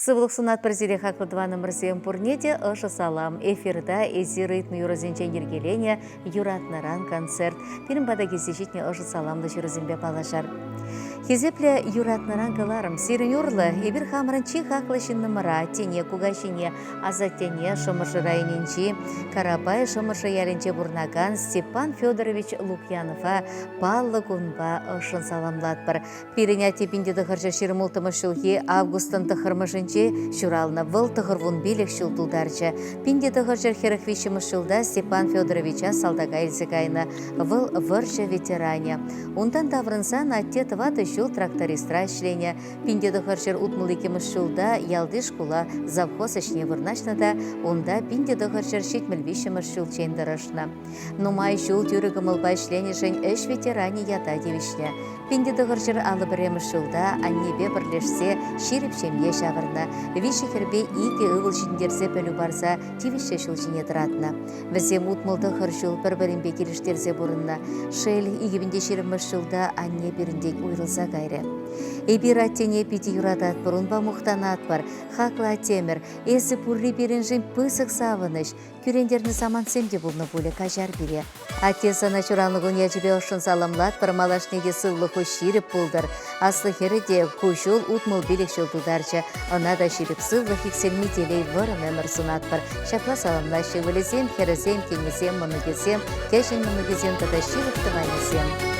Сывлық сунат президент хақлыдваны мірзем пурнеде ұшы салам. Эфирда эзирыйтны юрозенчен ергелене юратнаран концерт. Пирім бада кезешетне ұшы саламды жүрізімбе балашар. Хезепле юратнаран кыларым. Сирін юрлы, ебір хамырын чи хақлышын нымыра, тене кугашине, азаттене шымышы районенчи, Карабай шымышы ялінче бурнаган Степан Федорович Лукьянова паллы кунба ұшын саламлат бір. Пиріня тепінде дұхыржа шырмылтымы шылхи августын тұхырмышынче шуралына выл тұхырвун белек шылтулдарчы. Пинде дұхыржа херахвишімі шылда Степан Федоровича салдага илзігайны выл выржа ветеране. Ундан таврынсан аттет ваты шул трактористра ішлене. Пинде дұхыржыр утмылыкемі шылда ялдыш кула завхоз ішне вырнашнада, онда пинде дұхыржыр шетмілвишімі шыл чендірышна. Нумай шул түрігімілба ішленешін үш ветеране ята девішне. Пинде дұхыржыр алы біремі шылда аннебе бірлешсе шеріпшемге шағырна. Виші хірбе ике ұғыл жіндерсе пөлі барса тивішше шыл жіне тұратына. Візем утмылды хыршыл бір-бірінбе келіштерзе бұрынна. Шел игібінде шерімі шылда анне біріндек ұйрылса кайры. Эбир аттене пити юратат бұрынба мұқтанат бар. Хақла темір, әсі пұрри берінжін пысық савыныш. Күрендерні самансемде бұлны бөлі кажар бере. Атте сана чуранлығын яжыбе ұшын саламлат бір малашнеде сыллығы ширіп бұлдыр. Аслы херіде көшіл ұтмыл белек шылдударчы. Она да ширіп сыллық икселмі телей вырын әмір сунат бар. Шапла саламлашы вілізем, херізем, кеңізем, мұнығызем, кәшін мұнығызем, тада ширіп тыванезем.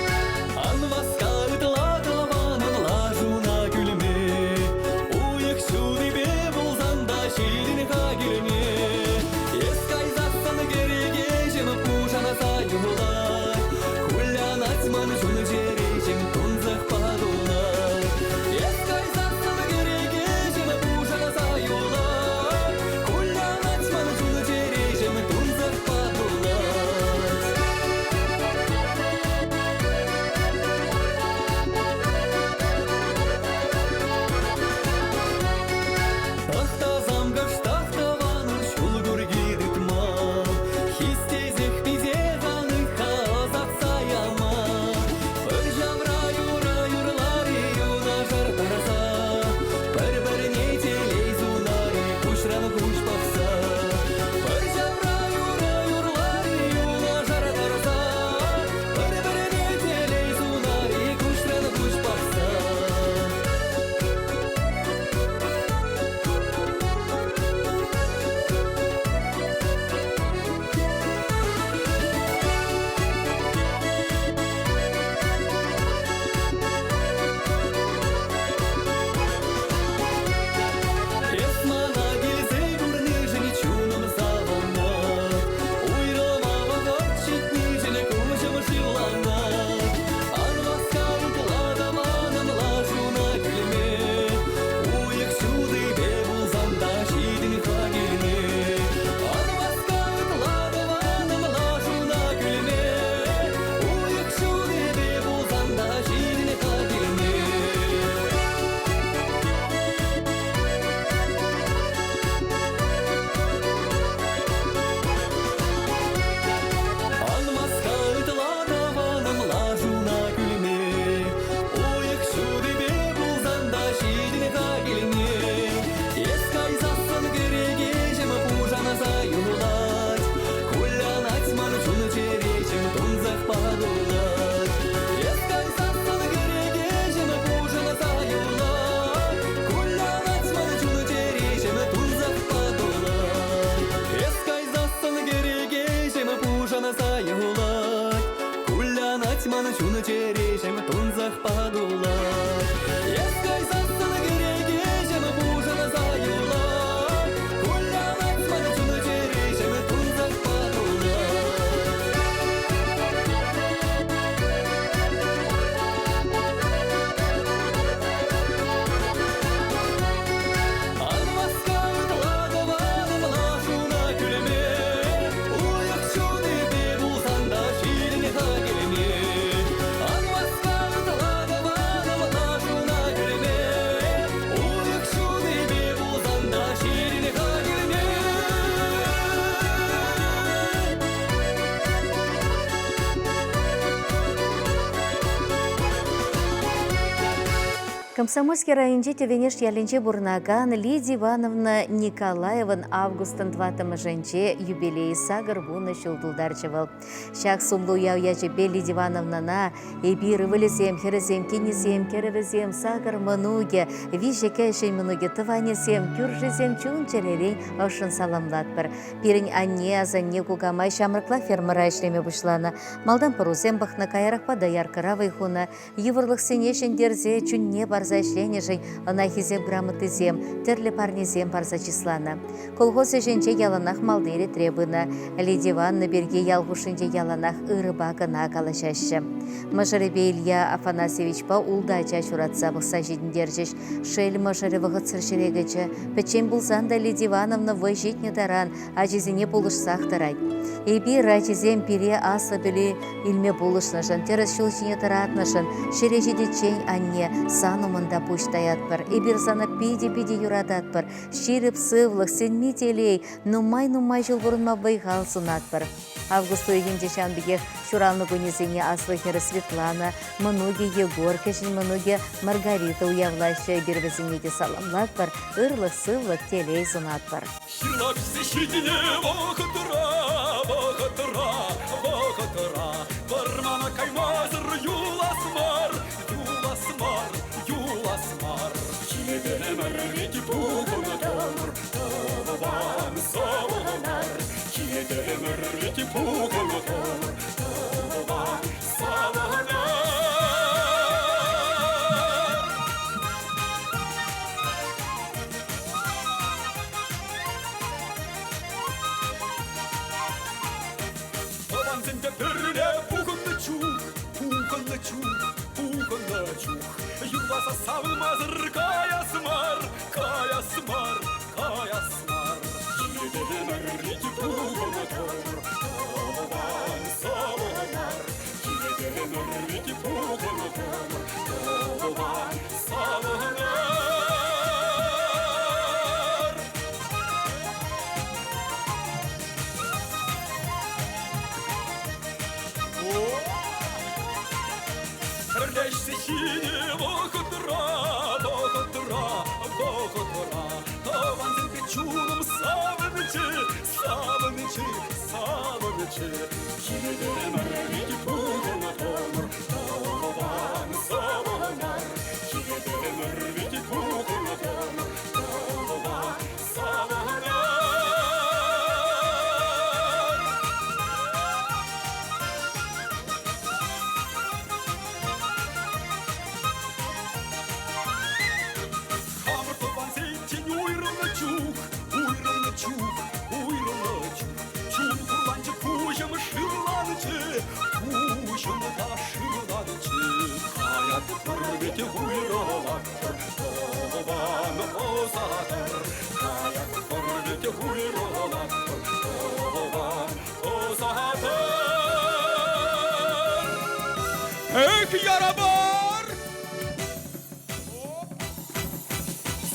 Комсомольский районде тевенеш яленче бурнаган Лидия Ивановна Николаеван августын 20 женче юбилей сагыр буны шулдулдарчывал. Шак сумлу яуячебе Лидия Ивановнана эбир вылезем, херезем, кинесем, керевезем, сагыр мануге, вижеке шей мануге тыванесем, кюржезем чунчерерень ошын саламлатпыр. Пирень анне азанне кугамай шамрыкла фермера ишлеме бушлана. Малдан парусем бахна кайрак пада яркыравай хуна. Еврлых сенешен дерзе чунне барза ishленежей, анахизем грамотызем, терле парнезем барза числана. Колхоз женче яланах малдыре требына, Лидия Ивановна берге ялгушынде яланах ырыбагына калашашы. Мажаребе Илья Афанасьевичпа улдача чуратса бұқса жедіндержеш, шел мажаревығы цыршерегечі, пәчен бұлзан да Лидия Ивановна вай жетне таран, ажизіне бұлышсақ тарай. Эби рачизем пире асы білі илме бұлышнышын, терес шулчине таратнышын, шережедечен анне санумында пуштаятпыр, эбир сана пиди-пиди юрадатпыр, ширіп сывлық, сенметелей, нумай-нумай жыл бұрынма байғал сунатпыр. Августу егенде шанбеге шуралны гунезене аслыхері Светлана, мануге Егор, кешін мануге Маргарита уявлашы бервізінеге саламлатпыр, ырлық сывлық телей сунатпыр. Эх, ярабар!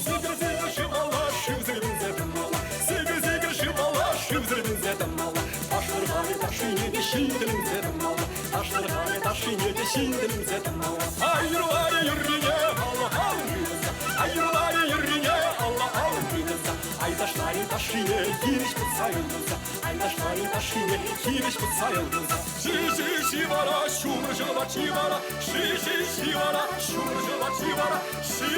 Зигр-зигр шивала, шивзыр-бинзетім мала, зигр-зигр шивала, шивзыр-бинзетім мала, таштырғаны ташинеде шинділінзетім мала, таштырғаны ташинеде шинділінзетім мала. Айырлары юррине, Алла-ал бүйнізі, айырлары юррине, Алла-ал бүйнізі, айдашлары ташине, еріш күтсайылдызы, айдашлары ташине, еріш күтсайылдызы. Ши-ши-ши-вара, шур-жыла-чи-вара, ши-ши-ши-вара, шур-жыла-чи-вара, ши.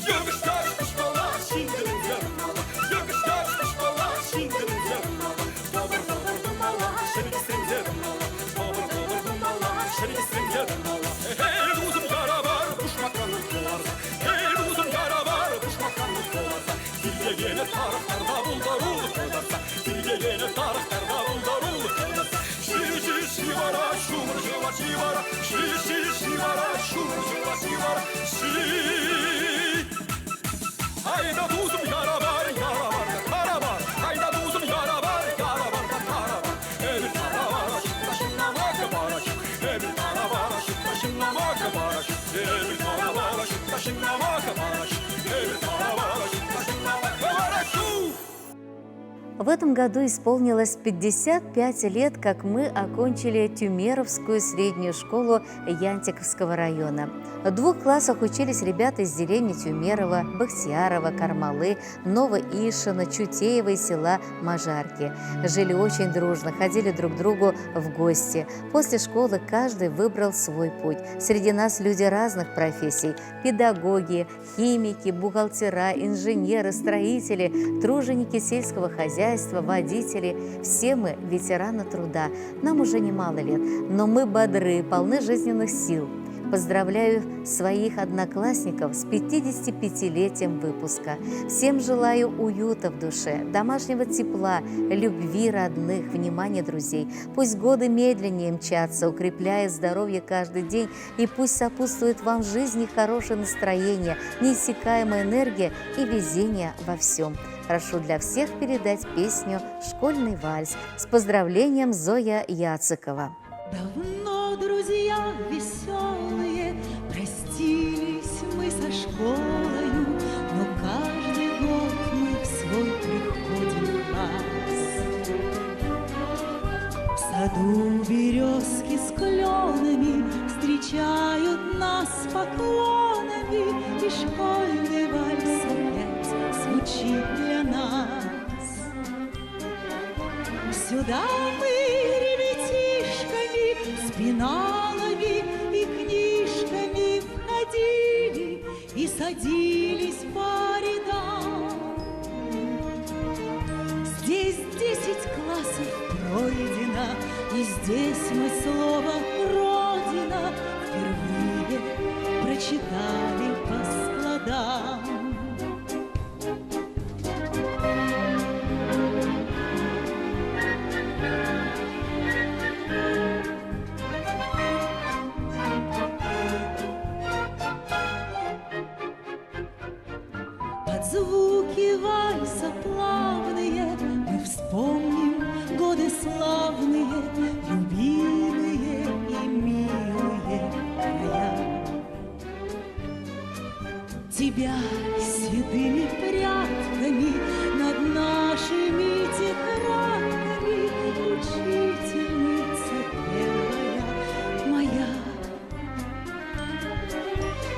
Йогыштар кышпала, шинділінзетім мала, йогыштар кышпала, шинділінзетім мала, добыр-добыр думала, шыргістензетім мала, добыр-добыр думала, шыргістензетім мала. Эй, бузым жара бар, кушмаканын қоларда, эй, бузым жара бар, кушмаканын қоларда, тілге келі тарықтарда бұлдарулы қолдарда, тілге келі тарықтарда бұлдарулы қолдарда. Ши-ши-ши-вара, шумыр-жыла-чи-вара, ши-ши-ши-вара, шумыр-жыла-чи-вара, ши. Ayda buzum yara var da kara var. Ayda buzum yara var da kara var. Evi kara var aşıkta şınlamak var aşık. Evi kara var aşıkta şınlamak var aşık. Evi kara var aşıkta şınlamak var aşık. Evi kara var aşıkta şınlamak var aşık. В этом году исполнилось 55 лет, как мы окончили Тюмеровскую среднюю школу Янтиковского района. В 2 классах учились ребята из деревни Тюмерова, Бахтиярова, Кармалы, Новоишина, Чутеева и села Мажарки. Жили очень дружно, ходили друг к другу в гости. После школы каждый выбрал свой путь. Среди нас люди разных профессий – педагоги, химики, бухгалтера, инженеры, строители, труженики сельского хозяйства, водители. Все мы ветераны труда. Нам уже немало лет, но мы бодры, полны жизненных сил. Поздравляю своих одноклассников с 55-летием выпуска. Всем желаю уюта в душе, домашнего тепла, любви родных, внимания друзей. Пусть годы медленнее мчатся, укрепляя здоровье каждый день, и пусть сопутствует вам в жизни хорошее настроение, неиссякаемая энергия и везение во всем. Прошу для всех передать песню «Школьный вальс». С поздравлением, Зоя Яцикова. Давно, друзья веселые, простились мы со школою, но каждый год мы в свой приходим класс. В саду березки с кленами встречают нас поклонами, и школьный вальс опять звучит для нас. Сюда мы с пеналами и книжками входили и садились по рядам. Здесь 10 классов пройдено, и здесь мы слово «Родина» впервые прочитали по складам. Звуки вальса плавные мы вспомним годы славные, любимые и милые края. Тебя седыми прядками над нашими тетрадками, учительница первая моя.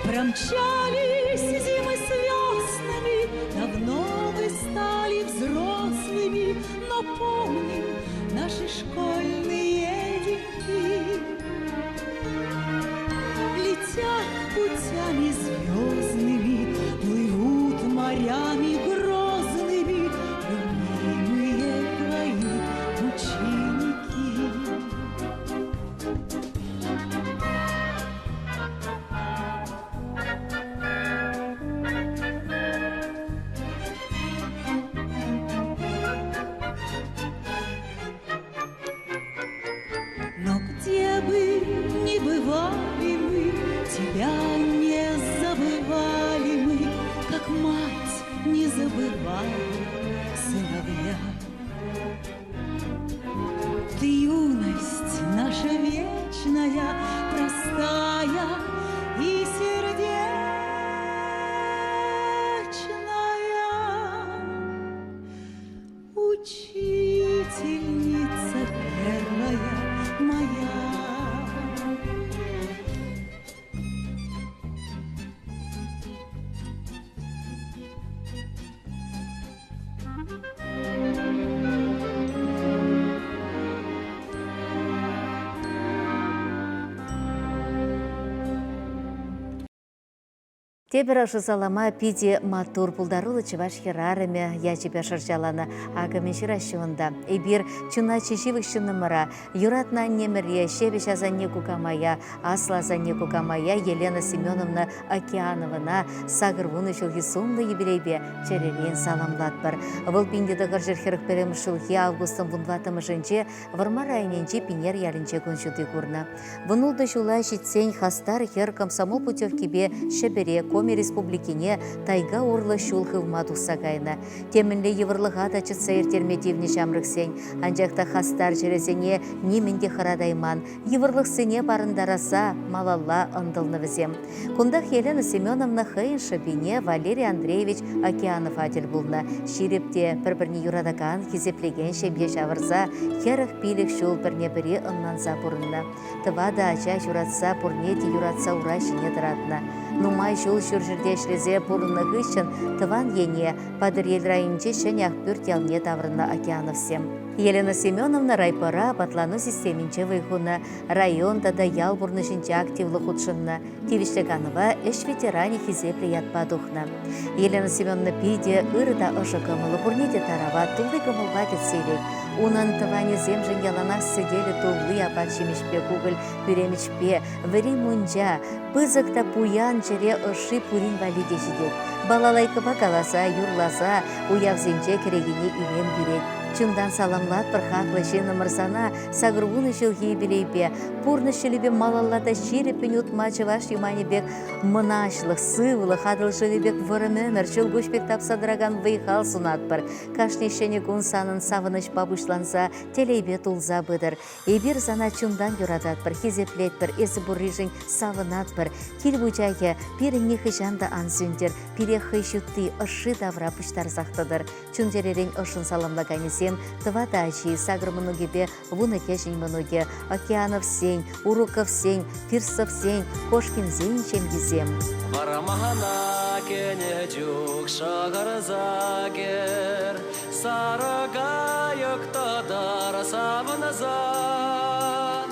Промчались зимы с веснами, давно мы стали взрослыми, но помним наши школьные деньги. Летят путями звездными, плывут морями грозными, любимые твои ученики. Но где бы ни бывали мы, тебя не забывали мы, как мать не забывали сыновья. Ты юность наша вечная, простая и сердечная, учительница первая моя. Тебір ашы салама пиде матур пулдарулы чываш херарыме ячипе шарчаланы агамин ширащуында. Эбир чуна чешивых шынымыра, юратна неміре, шебеш азанне кукамая, асла азанне кукамая Елена Семеновна Океановна сагырвуны шылхи сумлы юбилейбе черерен саламлатпыр. Выл пиндеді ғыржыр херық берем шылхи августын вунватымы жынче варма районенче пинер ялінче күншуты курна. Вунулды шулай шитсен хастар хер комсомол путевкибе шебере Коми республикине тайга урлы шулхывма тухса кайна. Темінлі еврлыға да чытса ертерметивні жамрыксен. Анжақта хастар жересене неменде харадайман. Еврлықсене барындараса малалла ындылны візем. Кундах Елена Семеновна хыйын шыбине Валерий Андреевич Океанов атель булна. Ширепте бір-бірне юрадакан кезеплеген шемге жавырза, херах пилік шул бірне-бірі ыннанса бұрынна. Тывада ача юратса бұрнеті юратса ура жіне дыратна. Нумай жол жүржірде шірезе бұрынығы үшін тыван ене падыр ел райынче шын ақпүрт ялне таврынна Океанов сем. Елена Семеновна райпара батлану системинче выйхуна, районда да ял бурнышинче активлы худшынна. Тивишлеганова эш ветеране хизепле ятпа духна. Елена Семеновна пиде ырыда ыжы кымылы бурнеде тарава тулы кымылға кетселек. Унан тыване земжен яланах сидели тулы апат шемешпе кугыл пюремешпе, вери мунжа, пызыкта пуян жере ышы пурин валиде жидет. Балалайкыба каласа, юрласа, уявзенче керегіне илен берет. Чундан саламлат бір хақлы жені мырсана, сагыргуны жылғы білейбе, пурны шілібе малаллада шереппен утмачы ваш юманебек мынашлық, сывылық, адыл жылебек вырымемір, жылгөшпек тапсадыраган вейхал сунат бір. Кашнешені күн санын савыныш бабышланса, телейбе тулза бұдыр. Ебір зана чундан юрадат бір, хезеплет бір, есі бұррижын савынат бір. Кел бұжайы, пирін жанда ансүндер, пире хыйшутты ұшы давра пұштар зақтыдыр. Чундеререн ұшын саламлаганесе тывада ачи сагрмынугебе вуныке жинмынуге, Океанов сень, Уруков сень, Фирсов сень, Кошкин сень чемгизем. Варамахана кене жук шагарзагер, сарага юктадар савназа,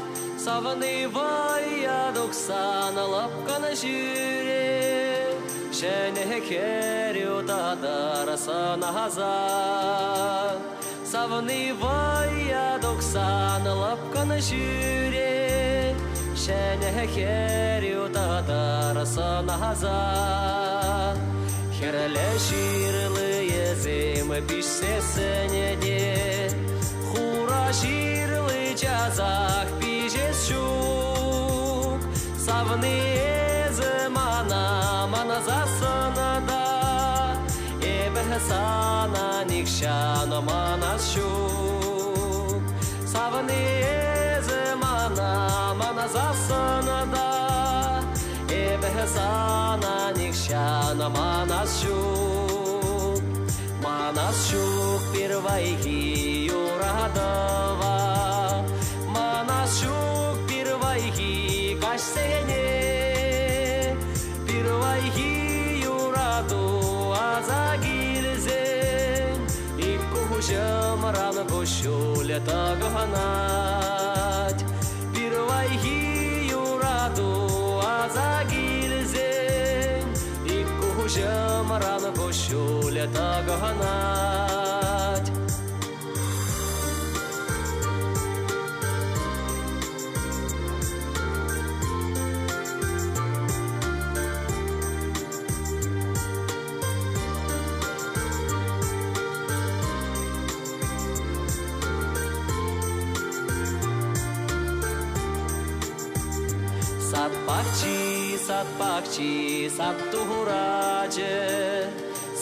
савны вая дуксана лапкана жюре, шене керю тадар саназа. Савны вая доксан лапканы жүре, шәне херю тадарса наза. Херле ширлы езім пишсесіне де, хура ширлы жазақ пижес шук. Савны езім мана засына да, sana nikşana manas şuk Savni ezmana manazasana da Ebe sana nikşana manas şuk bir vayhi yuradava Manas şuk bir vayhi kaç sene Bir vayhi yuradu azagi Жамран гошуле тагганать Пирвайхи юраду азагилзен Икку жамран гошуле тагганать Сатпакчи,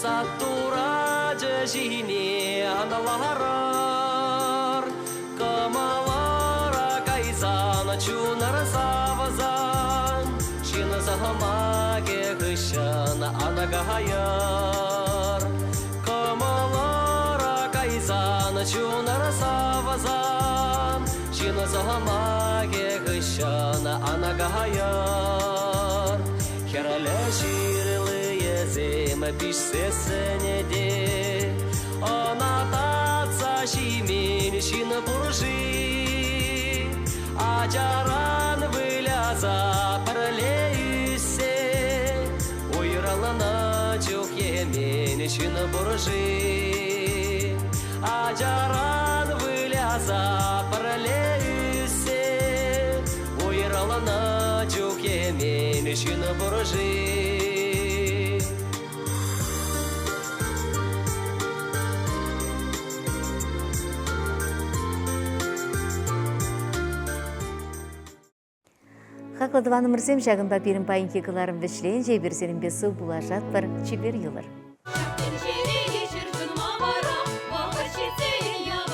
саттураджы жине аналарар Камалара кайзана чунар савазан Шина захамаге гышана анагаяр Камалара кайзана чунар савазан Шина захамаге гышана анагаяр Херале ширлы езем пишсесіне де Анататса шимен шин буржи Ажаран выляза пірле үссе Ойралана чух емен шин буржи Ажаран выляза пірле үссе Ойралана чух емен шин буржи Какладываны мырсем шагын папирин пайынки кыларым вешлен же берсенин бесі булажат бір чебер юлар. Шіркін шерегі шіркін мамара, вақыр шетсен яғы